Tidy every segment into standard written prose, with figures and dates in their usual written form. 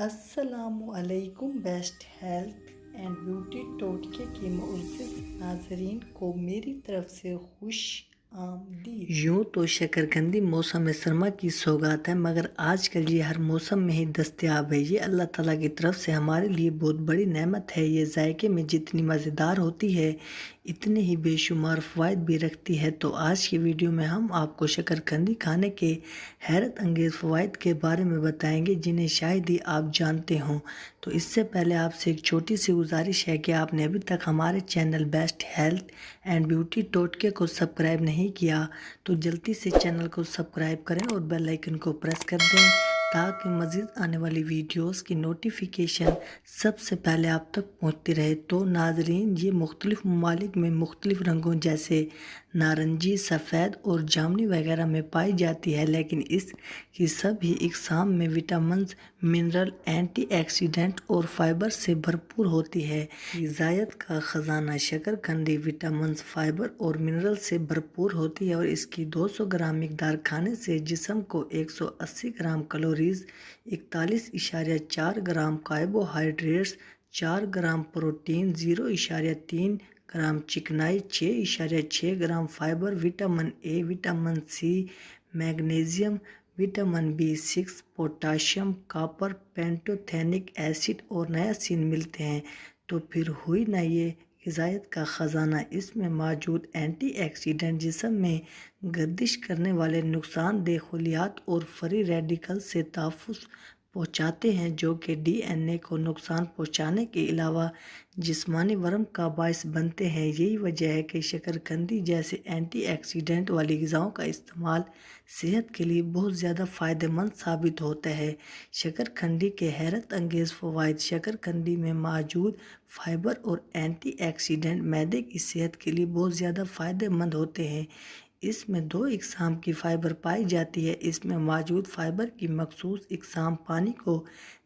السلام علیکم۔ Best health and beauty ٹوٹکے کے معزز ناظرین کو میری طرف سے خوش آمدید۔ یوں تو شکرقندی موسم سرما کی سوغات ہے، مگر آج کل یہ ہر موسم میں ہی دستیاب ہے۔ یہ اللہ تعالیٰ کی طرف سے ہمارے لیے بہت بڑی نعمت ہے۔ یہ ذائقے میں جتنی مزیدار ہوتی ہے، اتنے ہی بے شمار فوائد بھی رکھتی ہے۔ تو آج کی ویڈیو میں ہم آپ کو شکرقندی کھانے کے حیرت انگیز فوائد کے بارے میں بتائیں گے، جنہیں شاید ہی آپ جانتے ہوں۔ تو اس سے پہلے آپ سے ایک چھوٹی سی گزارش ہے کہ آپ نے ابھی تک ہمارے channel best health and beauty ٹوٹکے کو سبسکرائب نہیں کیا تو جلدی سے چینل کو سبسکرائب کریں اور بیل آئیکن کو پریس کر دیں، تاکہ مزید آنے والی ویڈیوز کی نوٹیفیکیشن سب سے پہلے آپ تک پہنچتی رہے۔ تو ناظرین، یہ مختلف ممالک میں مختلف رنگوں جیسے نارنجی، سفید اور جامنی وغیرہ میں پائی جاتی ہے، لیکن اس کی سبھی اقسام میں وٹامنز، منرل، اینٹی آکسیڈنٹ اور فائبر سے بھرپور ہوتی ہے۔ غذائیت کا خزانہ شکرقندی وٹامنز، فائبر اور منرل سے بھرپور ہوتی ہے، اور اس کی 200 گرام مقدار کھانے سے جسم کو 180 gram calories, 41.4 gram carbohydrates, 4 gram protein, 0.3 gram چکنائی، 6.6 gram fibre, vitamin A, vitamin C, magnesium, vitamin B6، potassium, copper, pantothenic acid اور نایاسین ملتے ہیں۔ تو پھر ہوئی نا یہ غذائیت کا خزانہ۔ اس میں موجود اینٹی آکسیڈنٹ جسم میں گردش کرنے والے نقصان دہ خلیات اور فری ریڈیکل سے تحفظ پہنچاتے ہیں، جو کہ DNA کو نقصان پہنچانے کے علاوہ جسمانی ورم کا باعث بنتے ہیں۔ یہی وجہ ہے کہ شکرقندی جیسے اینٹی آکسیڈنٹ والی غذاؤں کا استعمال صحت کے لیے بہت زیادہ فائدہ مند ثابت ہوتا ہے۔ شکرقندی کے حیرت انگیز فوائد۔ شکرقندی میں موجود فائبر اور اینٹی آکسیڈنٹ معدے کی صحت کے لیے بہت زیادہ فائدہ مند ہوتے ہیں۔ اس میں 2 اقسام کی فائبر پائی جاتی ہے۔ اس میں موجود فائبر کی مخصوص اقسام پانی کو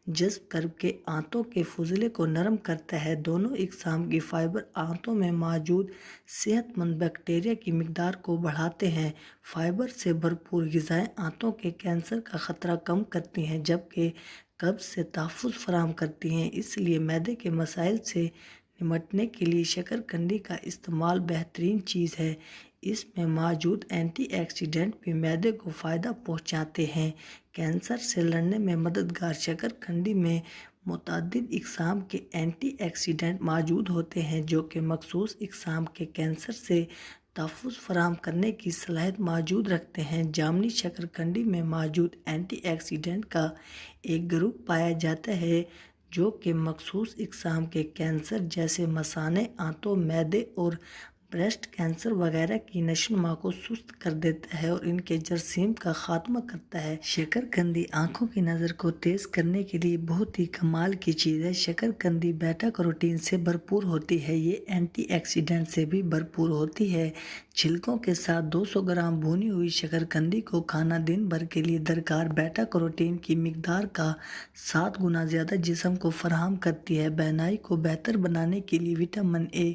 جذب کر کے آنتوں کے فضلے کو نرم کرتا ہے۔ دونوں اقسام کی فائبر آنتوں میں موجود صحت مند بیکٹیریا کی مقدار کو بڑھاتے ہیں۔ فائبر سے بھرپور غذائیں آنتوں کے کینسر کا خطرہ کم کرتی ہیں، جبکہ قبض سے تحفظ فراہم کرتی ہیں۔ اس لیے معدے کے مسائل سے نمٹنے کے لیے شکرقندی کا استعمال بہترین چیز ہے۔ اس میں موجود اینٹی آکسیڈنٹ بھی معدے کو فائدہ پہنچاتے ہیں۔ کینسر سے لڑنے میں مددگار۔ شکرقندی میں متعدد اقسام کے اینٹی آکسیڈنٹ موجود ہوتے ہیں، جو کہ مخصوص اقسام کے کینسر سے تحفظ فراہم کرنے کی صلاحیت موجود رکھتے ہیں۔ جامنی شکرقندی میں موجود اینٹی آکسیڈنٹ کا ایک گروپ پایا جاتا ہے، جو کہ مخصوص اقسام کے کینسر جیسے مثانے، آنتوں، معدے اور بریسٹ کینسر وغیرہ کی نشوونما کو سست کر دیتا ہے اور ان کے جراثیم کا خاتمہ کرتا ہے۔ شکرقندی آنکھوں کی نظر کو تیز کرنے کے لیے بہت ہی کمال کی چیز ہے۔ شکرقندی بیٹا کیروٹین سے بھرپور ہوتی ہے۔ یہ اینٹی آکسیڈنٹ سے بھی بھرپور ہوتی ہے۔ چھلکوں کے ساتھ 200 گرام بھونی ہوئی شکرقندی کو کھانا دن بھر کے لیے درکار بیٹا کیروٹین کی مقدار کا 7 گنا زیادہ جسم کو فراہم کرتی ہے۔ بینائی کو بہتر بنانے کے لیے وٹامن اے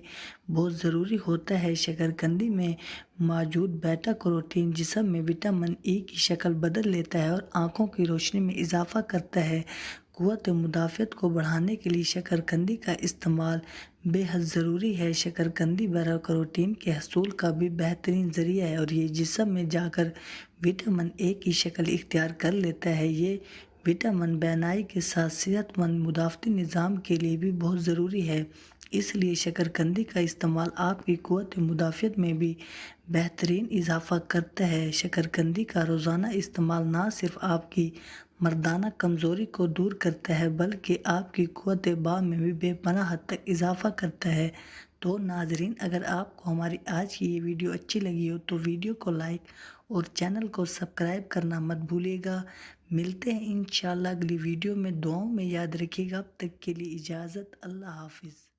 بہت ضروری ہوتا ہے۔ شکرقندی میں موجود بیٹا کیروٹین جسم میں وٹامن ای کی شکل بدل لیتا ہے اور آنکھوں کی روشنی میں اضافہ کرتا ہے۔ قوت مدافعت کو بڑھانے کے لیے شکرقندی کا استعمال بے حد ضروری ہے۔ شکرقندی بیٹا کیروٹین کے حصول کا بھی بہترین ذریعہ ہے، اور یہ جسم میں جا کر وٹامن اے کی شکل اختیار کر لیتا ہے۔ یہ وٹامن بینائی کے ساتھ صحت مند مدافعتی نظام کے لیے بھی بہت ضروری ہے، اس لیے شکرقندی کا استعمال آپ کی قوت مدافعت میں بھی بہترین اضافہ کرتا ہے۔ شکرقندی کا روزانہ استعمال نہ صرف آپ کی مردانہ کمزوری کو دور کرتا ہے، بلکہ آپ کی قوت بال میں بھی بے پناہ حد تک اضافہ کرتا ہے۔ تو ناظرین، اگر آپ کو ہماری آج کی یہ ویڈیو اچھی لگی ہو تو ویڈیو کو لائک اور چینل کو سبسکرائب کرنا مت بھولیے گا۔ ملتے ہیں انشاءاللہ اگلی ویڈیو میں۔ دعاؤں میں یاد رکھیے گا۔ اب تک کے لیے اجازت۔ اللہ حافظ۔